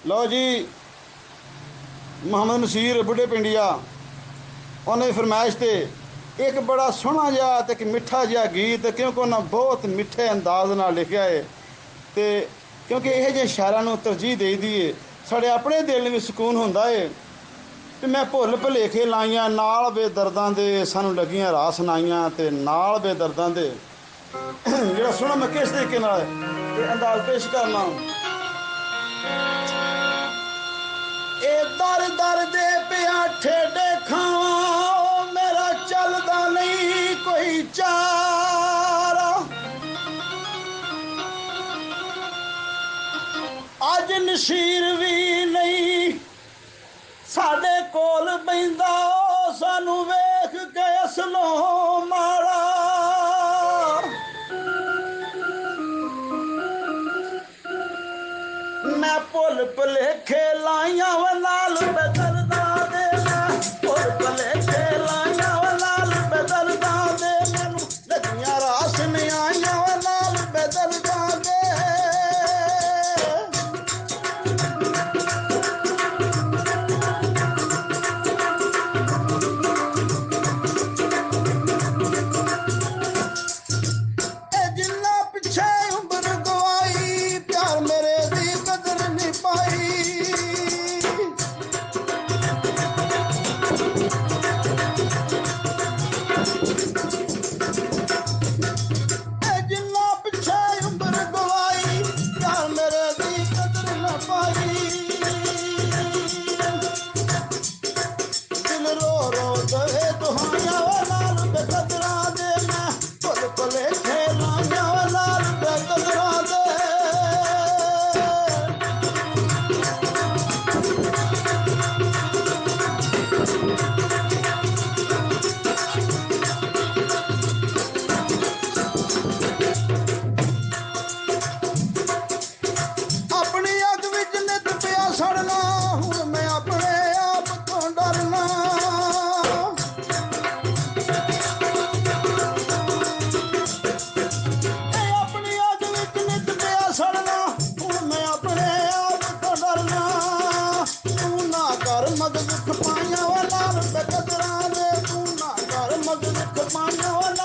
लो जी मुहम्मद नसीर बुढ़े पिंडिया उन्हें फरमाइश ते एक बड़ा सोहना जिहा ते एक मिठा जिहा गीत, क्योंकि उन्हें बहुत मिठे अंदाज नाल लिखिया है ते क्योंकि यह जे शायरां नूं तरजीह दई दी है साढ़े अपने दिल नूं भी सुकून हुंदा है। ते मैं भुल भुलेखे लाइयां नाल बेदर्दां दे सानूं लगियां राह सुनाइयां ते नाल बेदर्दां दे जेड़ा सुनो मैं किस तरीके नाल ये अंदाज पेश करना। ए दर दर दे पिया ठेडे खावां मेरा चलदा नहीं कोई चारा, अज नसीर भी नहीं साडे कोल बैंदा सानू वेख के असलों मारा। मैं भुल भुलेखे लाइया व नाल बेदर्दा दे, मैं भुल भुलेखे लाइया व नाल बेदर्दा दे, मैनू लगियां रास नहीं आइयां व नाल बेदर्दा दे। जिन्ना पिछे उम्र गवाई प्यार मेरे दी कदर नहीं पाई, जिन्ना पिछे उम्र गवाई प्यार मेरे दी कदर न पाई। दिल रो रो दे दुहाइयां व नाल बेकदरा दे, मैं भुल भुलेखे लाइयां व नाल बेकदरा दे। अपनी अग विच नित पिया सड़ना हुण मैं अपने आप तो डरना। अपनी अग विच नित पिया सड़ना हुण मैं अपने आप तो डरना। तू ना कर मदद खपाइयां व नाल बेकदरां दे, तू ना कर मदद खपाइयां व